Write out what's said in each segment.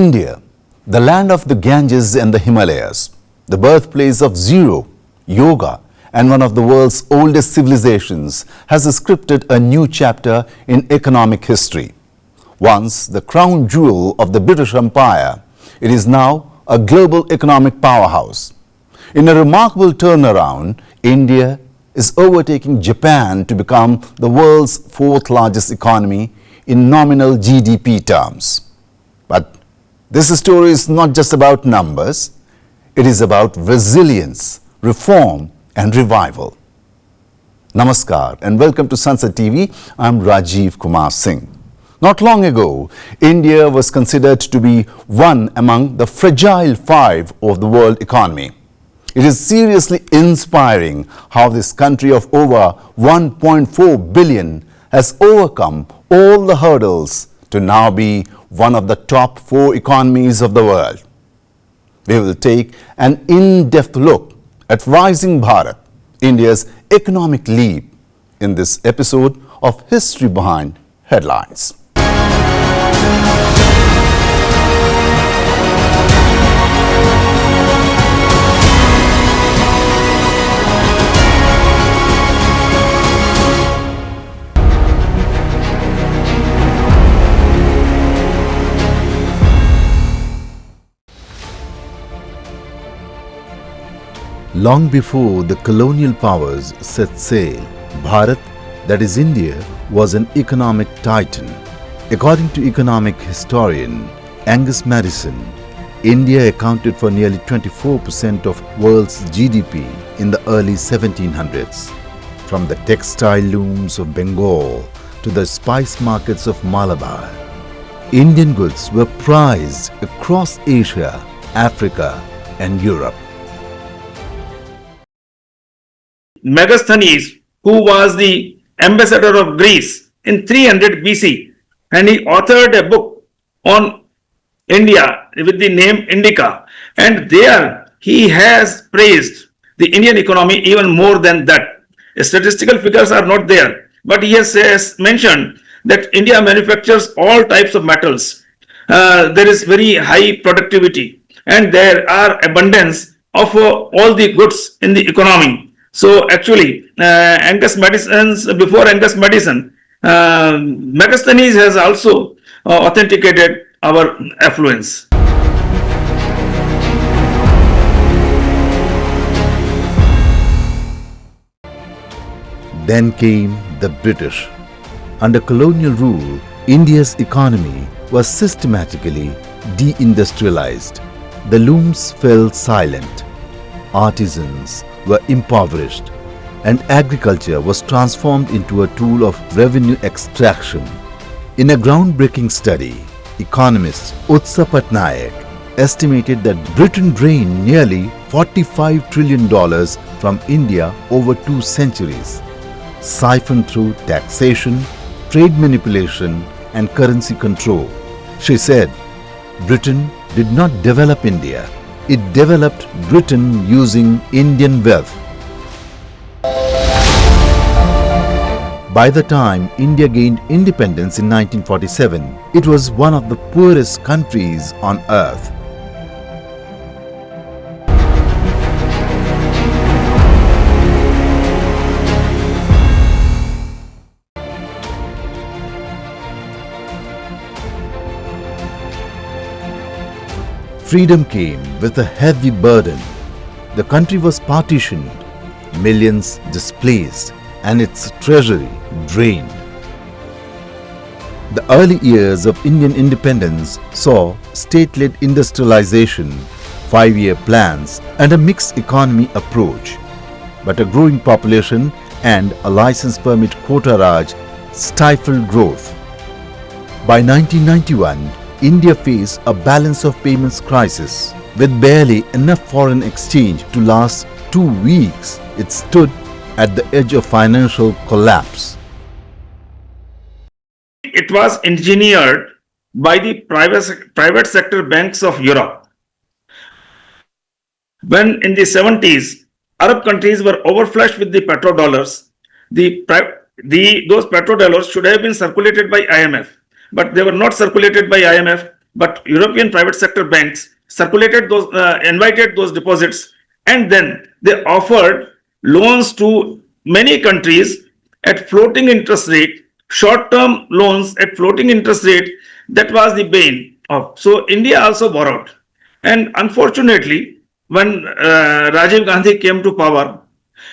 India, the land of the Ganges and the Himalayas, the birthplace of zero, yoga, and one of the world's oldest civilizations, has scripted a new chapter in economic history. Once the crown jewel of the British Empire, it is now a global economic powerhouse. In a remarkable turnaround, India is overtaking Japan to become the world's fourth largest economy in nominal GDP terms. But this story is not just about numbers, it is about resilience, reform and revival. Namaskar and welcome to Sansad TV. I am RAJIV Kumar Singh. Not long ago, India was considered to be one among the fragile five of the world economy. It is seriously inspiring how this country of over 1.4 billion has overcome all the hurdles to now be one of the top 4 economies of the world. We will take an in-depth look at Rising Bharat, India's economic leap, in this episode of History Behind Headlines. Long before the colonial powers set sail, Bharat, that is India, was an economic titan. According to economic historian Angus Maddison, India accounted for nearly 24% of world's GDP in the early 1700s. From the textile looms of Bengal to the spice markets of Malabar, Indian goods were prized across Asia, Africa and Europe. Megasthenes, who was the ambassador of Greece in 300 BC, and he authored a book on India with the name Indica, and there he has praised the Indian economy even more than that. Statistical figures are not there, but he has mentioned that India manufactures all types of metals. There is very high productivity and there are abundance of all the goods in the economy. So actually, before Angus Maddison, Megasthenes has also authenticated our affluence. Then came the British. Under colonial rule, India's economy was systematically deindustrialized. The looms fell silent. Artisans were impoverished and agriculture was transformed into a tool of revenue extraction. In a groundbreaking study, economist Utsa Patnaik estimated that Britain drained nearly $45 trillion from India over 2 centuries, siphoned through taxation, trade manipulation and currency control. She said, Britain did not develop India. It developed Britain using Indian wealth. By the time India gained independence in 1947, it was one of the poorest countries on earth. Freedom came with a heavy burden. The country was partitioned, millions displaced, and its treasury drained. The early years of Indian independence saw state-led industrialization, 5-year plans, and a mixed economy approach. But a growing population and a license permit quota Raj stifled growth. By 1991, India faced a balance of payments crisis. With barely enough foreign exchange to last 2 weeks, it stood at the edge of financial collapse. It was engineered by the private sector banks of Europe. When in the 70s, Arab countries were overflushed with the petrodollars, those petrodollars should have been circulated by IMF, but they were not circulated by IMF. but European private sector banks circulated those, invited those deposits, and then they offered loans to many countries at floating interest rate, short-term loans at floating interest rate. That was the bane of. So India also borrowed, and unfortunately, when Rajiv Gandhi came to power,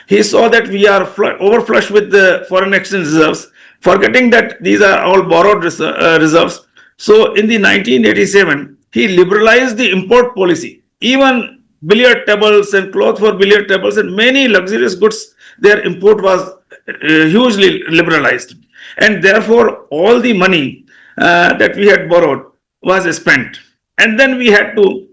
he saw that we are overflush with the foreign exchange reserves, forgetting that these are all borrowed reserves. So in the 1987, he liberalized the import policy. Even billiard tables and cloth for billiard tables and many luxurious goods, their import was hugely liberalized. And therefore, all the money that we had borrowed was spent. And then we had to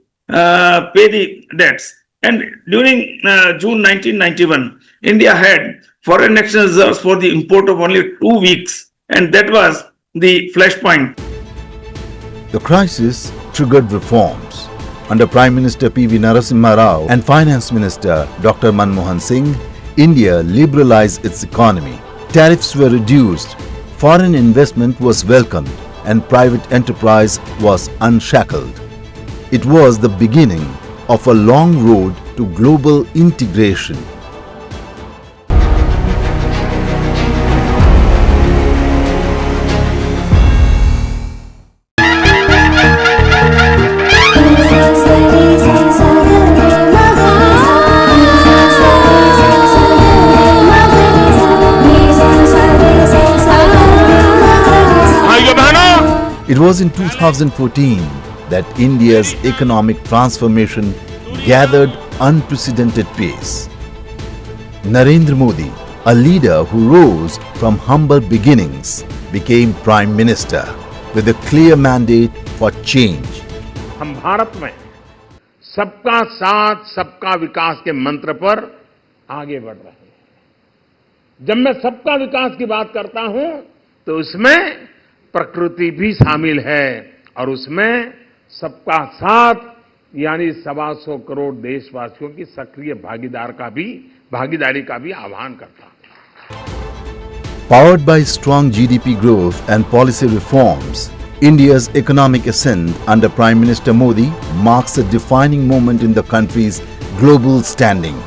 pay the debts. And during June 1991, India had foreign exchange reserves for the import of only 2 weeks. And that was the flashpoint. The crisis triggered reforms. Under Prime Minister P.V. Narasimha Rao and Finance Minister Dr. Manmohan Singh, India liberalized its economy. Tariffs were reduced, foreign investment was welcomed, and private enterprise was unshackled. It was the beginning of a long road to global integration. It was in 2014 that India's economic transformation gathered unprecedented pace. Narendra Modi, a leader who rose from humble beginnings, became Prime Minister with a clear mandate for change. हम भारत में सबका साथ सबका विकास के मंत्र पर आगे बढ़ रहे हैं। जब मैं सबका विकास की बात करता हूं तो उसमें प्रकृति भी शामिल है और उसमें सबका साथ यानी 125 करोड़ देशवासियों की सक्रिय भागीदारी का भी आह्वान करता हूं। Powered by strong GDP growth and policy reforms, India's economic ascent under Prime Minister Modi marks a defining moment in the country's global standing.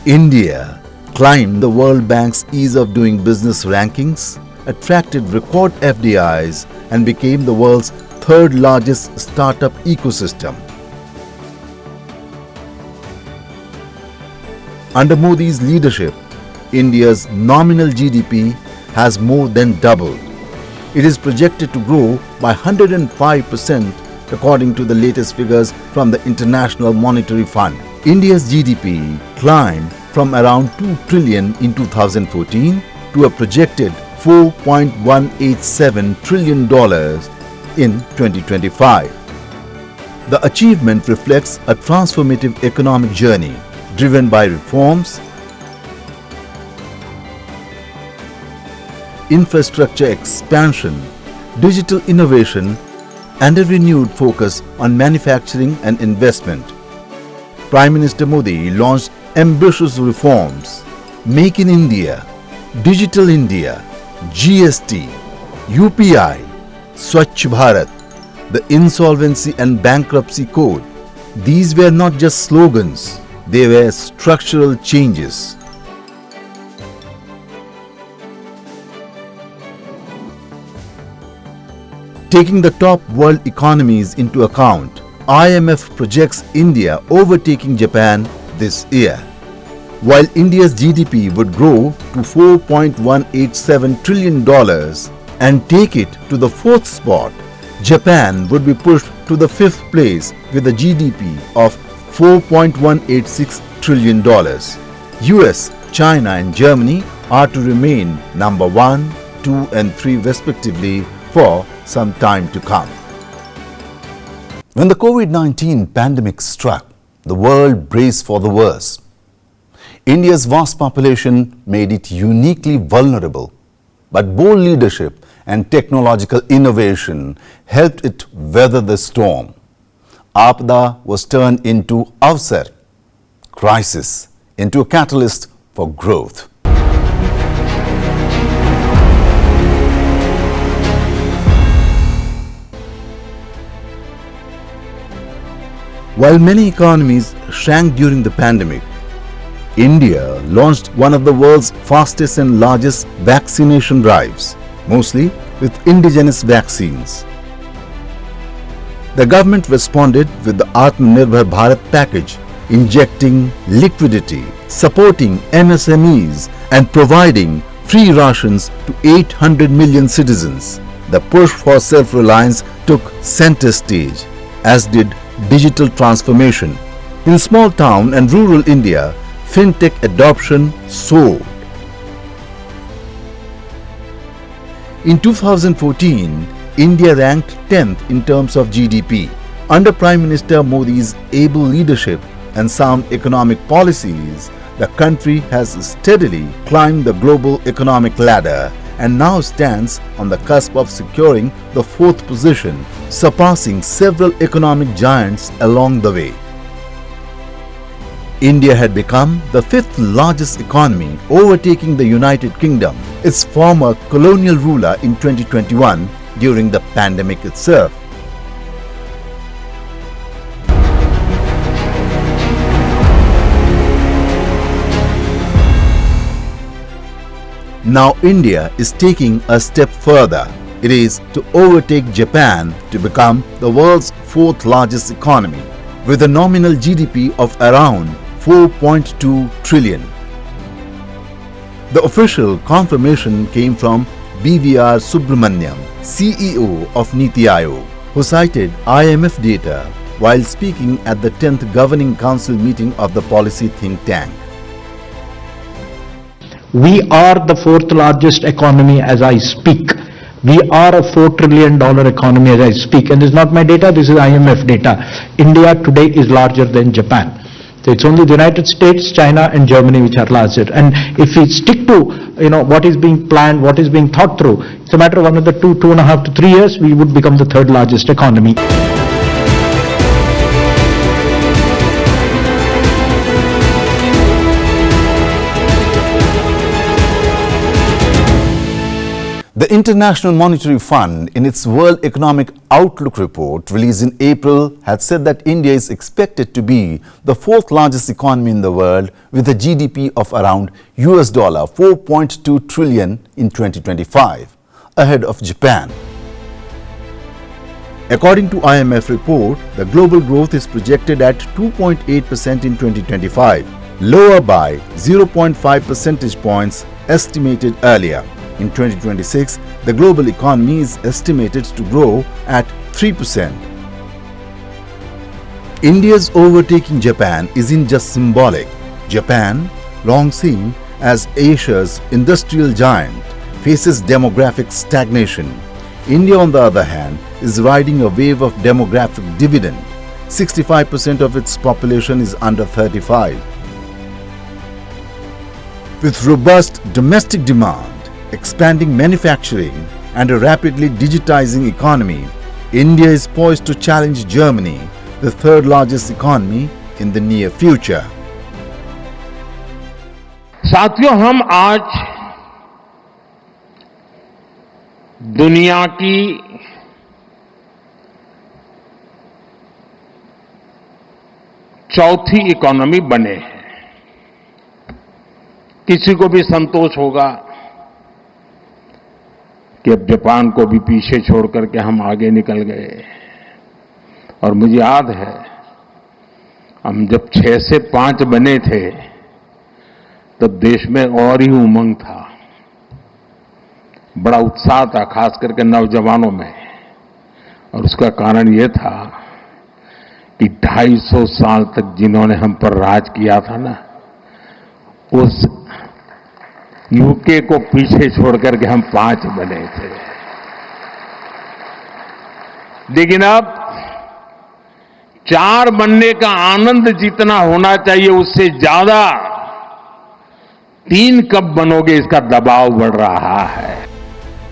India climbed the World Bank's Ease of Doing Business rankings, attracted record FDIs, and became the world's third largest startup ecosystem. Under Modi's leadership, India's nominal GDP has more than doubled. It is projected to grow by 105% according to the latest figures from the International Monetary Fund. India's GDP climbed from around 2 trillion in 2014 to a projected $4.187 trillion in 2025. The achievement reflects a transformative economic journey driven by reforms, infrastructure expansion, digital innovation, and a renewed focus on manufacturing and investment. Prime Minister Modi launched ambitious reforms: Make in India, Digital India, GST, UPI, Swachh Bharat, the Insolvency and Bankruptcy Code. These were not just slogans, they were structural changes. Taking the top world economies into account, IMF projects India overtaking Japan this year. While India's GDP would grow to $4.187 trillion and take it to the fourth spot, Japan would be pushed to the fifth place with a GDP of $4.186 trillion. US, China and Germany are to remain number 1, 2 and 3 respectively for some time to come. When the COVID-19 pandemic struck, the world braced for the worst. India's vast population made it uniquely vulnerable, but bold leadership and technological innovation helped it weather the storm. Aapada was turned into avsar, crisis into a catalyst for growth. While many economies shrank during the pandemic, India launched one of the world's fastest and largest vaccination drives, mostly with indigenous vaccines. The government responded with the Atmanirbhar Bharat package, injecting liquidity, supporting MSMEs and providing free rations to 800 million citizens. The push for self-reliance took center stage, as did digital transformation. In small town and rural India, fintech adoption soared. In 2014, India ranked 10th in terms of GDP. Under Prime Minister Modi's able leadership and sound economic policies, the country has steadily climbed the global economic ladder and now stands on the cusp of securing the 4th position, surpassing several economic giants along the way. India had become the 5th largest economy, overtaking the United Kingdom, its former colonial ruler, in 2021 during the pandemic itself. Now India is taking a step further. It is to overtake Japan to become the world's 4th largest economy, with a nominal GDP of around 4.2 trillion. The official confirmation came from BVR Subramaniam, CEO of Niti Aayog, who cited IMF data while speaking at the 10th Governing Council meeting of the policy think tank. We are the 4th largest economy as I speak. We are a $4 trillion economy as I speak. And this is not my data, this is IMF data. India today is larger than Japan. So it's only the United States, China and Germany which are larger. And if we stick to what is being planned, what is being thought through, it's a matter of another 2.5 to 3 years, we would become the 3rd largest economy. The International Monetary Fund, in its World Economic Outlook report released in April, had said that India is expected to be the 4th largest economy in the world with a GDP of around $4.2 trillion in 2025, ahead of Japan. According to IMF report, the global growth is projected at 2.8% in 2025, lower by 0.5 percentage points estimated earlier. In 2026, the global economy is estimated to grow at 3%. India's overtaking Japan isn't just symbolic. Japan, long seen as Asia's industrial giant, faces demographic stagnation. India, on the other hand, is riding a wave of demographic dividend. 65% of its population is under 35. With robust domestic demand, expanding manufacturing and a rapidly digitizing economy, India is poised to challenge Germany, the 3rd largest economy, in the near future. साथियों, हम आज दुनिया की चौथी economy बने हैं। किसी को भी संतोष होगा कि अब जापान को भी पीछे छोड़ करके हम आगे निकल गए। और मुझे याद है, हम जब 6 से 5 बने थे तब देश में और ही उमंग था, बड़ा उत्साह था, खास करके नौजवानों में। और उसका कारण ये था कि 250 साल तक जिन्होंने हम पर राज किया था ना, उस यूके को पीछे छोड़ करके हम 5 बने थे। लेकिन अब 4 बनने का आनंद जितना होना चाहिए उससे ज्यादा 3 कब बनोगे इसका दबाव बढ़ रहा है।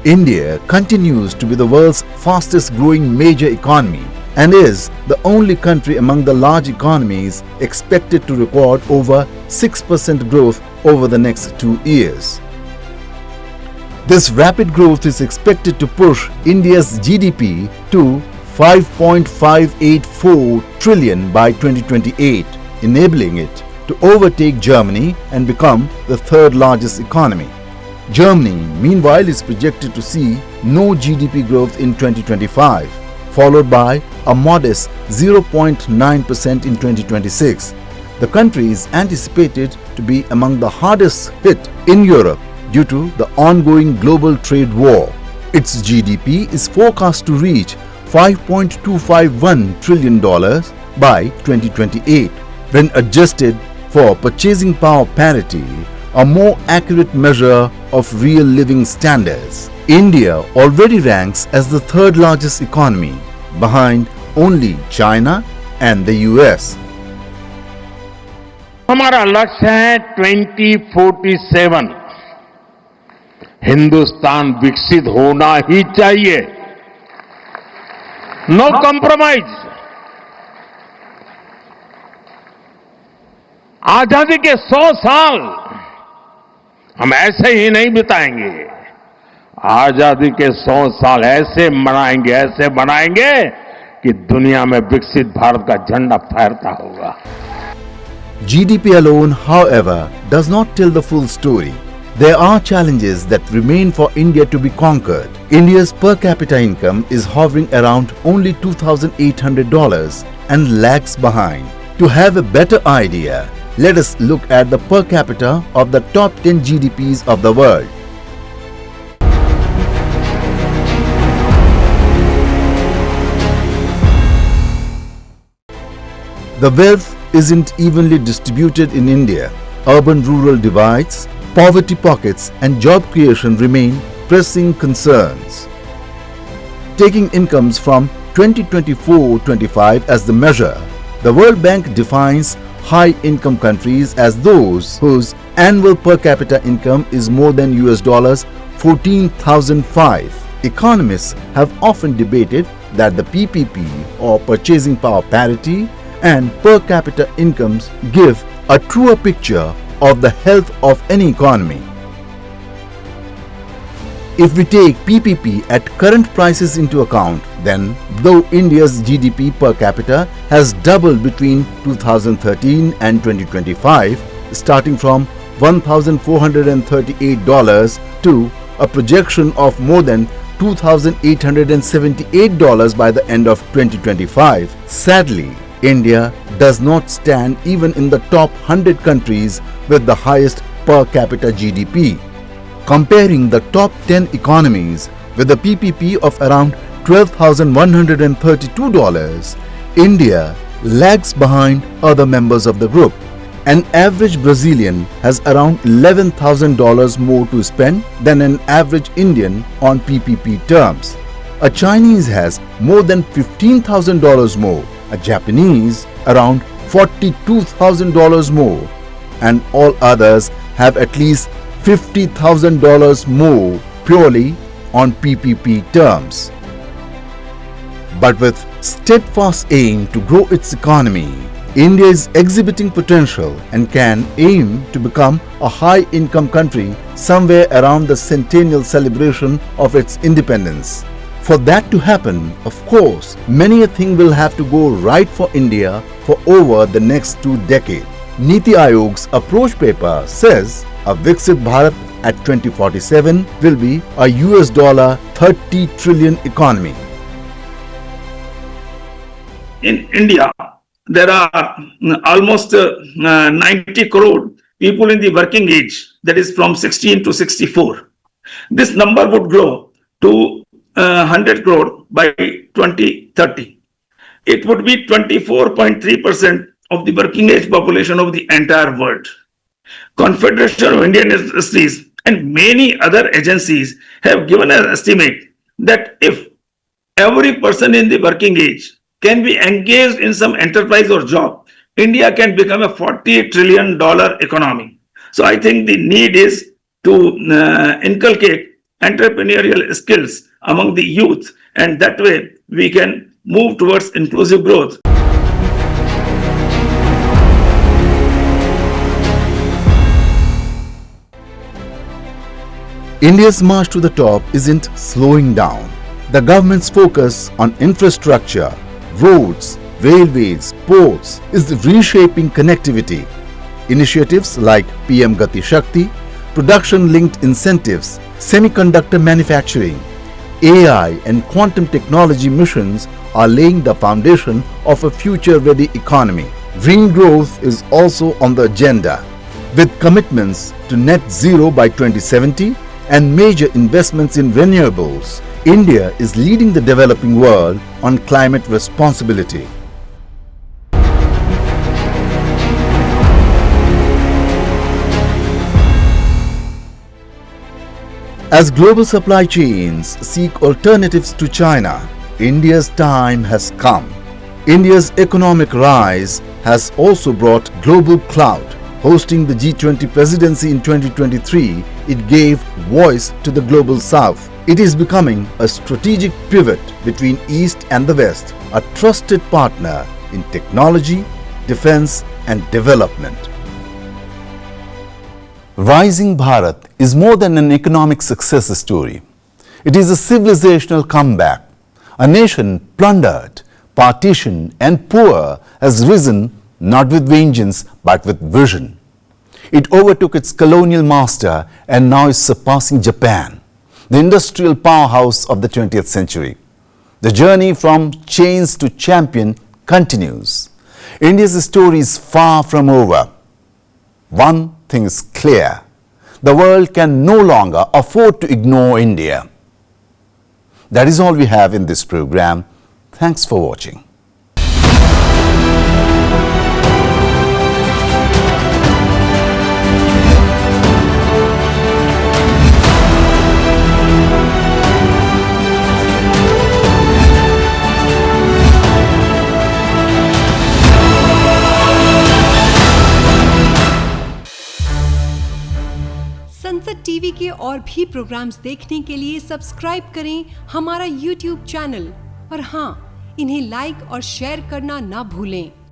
India continues to be the world's fastest growing major economy and is the only country among the large economies expected to record over 6% growth over the next 2 years. This rapid growth is expected to push India's GDP to 5.584 trillion by 2028, enabling it to overtake Germany and become the third largest economy. Germany, meanwhile, is projected to see no GDP growth in 2025, followed by a modest 0.9% in 2026. The country is anticipated to be among the hardest hit in Europe due to the ongoing global trade war. Its GDP is forecast to reach $5.251 trillion by 2028. When adjusted for purchasing power parity, a more accurate measure of real living standards, India already ranks as the third largest economy, behind only China and the US. हमारा लक्ष्य है 2047 हिंदुस्तान विकसित होना ही चाहिए. No compromise. आजादी के 100 साल हम ऐसे ही नहीं बिताएंगे. आजादी के 100 साल ऐसे बनाएंगे कि दुनिया में विकसित भारत का झंडा फहरता होगा. GDP alone, however, does not tell the full story. There are challenges that remain for India to be conquered. India's per capita income is hovering around only $2,800 and lags behind. To have a better idea, let us look at the per capita of the top 10 GDPs of the world. The wealth isn't evenly distributed in India. Urban-rural divides, poverty pockets and job creation remain pressing concerns. Taking incomes from 2024-25 as the measure, the World Bank defines high-income countries as those whose annual per capita income is more than $14,005. Economists have often debated that the PPP or purchasing power parity and per capita incomes give a truer picture of the health of any economy. If we take PPP at current prices into account, then though India's GDP per capita has doubled between 2013 and 2025, starting from $1,438 to a projection of more than $2,878 by the end of 2025, sadly, India does not stand even in the top 100 countries with the highest per capita GDP. Comparing the top 10 economies with a PPP of around $12,132, India lags behind other members of the group. An average Brazilian has around $11,000 more to spend than an average Indian on PPP terms. A Chinese has more than $15,000 more, a Japanese around $42,000 more, and all others have at least $50,000 more purely on PPP terms. But with steadfast aim to grow its economy, India is exhibiting potential and can aim to become a high-income country somewhere around the centennial celebration of its independence. For that to happen, of course, many a thing will have to go right for India for over the next 2 decades. Niti Aayog's approach paper says a Viksit Bharat at 2047 will be a $30 trillion economy. In India, there are almost 90 crore people in the working age, that is from 16 to 64. This number would grow to 100 crore by 2030. It would be 24.3% of the working age population of the entire world. Confederation of Indian Industries and many other agencies have given an estimate that if every person in the working age can be engaged in some enterprise or job, India can become a $40 trillion economy. So I think the need is to inculcate entrepreneurial skills among the youth, and that way we can move towards inclusive growth. India's march to the top isn't slowing down. The government's focus on infrastructure, roads, railways, ports is reshaping connectivity. Initiatives like PM Gati Shakti, production-linked incentives, semiconductor manufacturing, AI and quantum technology missions are laying the foundation of a future-ready economy. Green growth is also on the agenda, with commitments to net zero by 2070 and major investments in renewables. India is leading the developing world on climate responsibility. As global supply chains seek alternatives to China, India's time has come. India's economic rise has also brought global clout. Hosting the G20 presidency in 2023, it gave voice to the global south. It is becoming a strategic pivot between East and the West, a trusted partner in technology, defense and development. Rising Bharat is more than an economic success story. It is a civilizational comeback. A nation plundered, partitioned and poor has risen not with vengeance but with vision. It overtook its colonial master and now is surpassing Japan, the industrial powerhouse of the 20th century. The journey from chains to champion continues. India's story is far from over. One thing is clear: the world can no longer afford to ignore India. That is all we have in this program. Thanks for watching. संसद TV के और भी programmes देखने के लिए subscribe करें हमारा YouTube channel और हाँ, इन्हें लाइक और शेयर करना ना भूलें।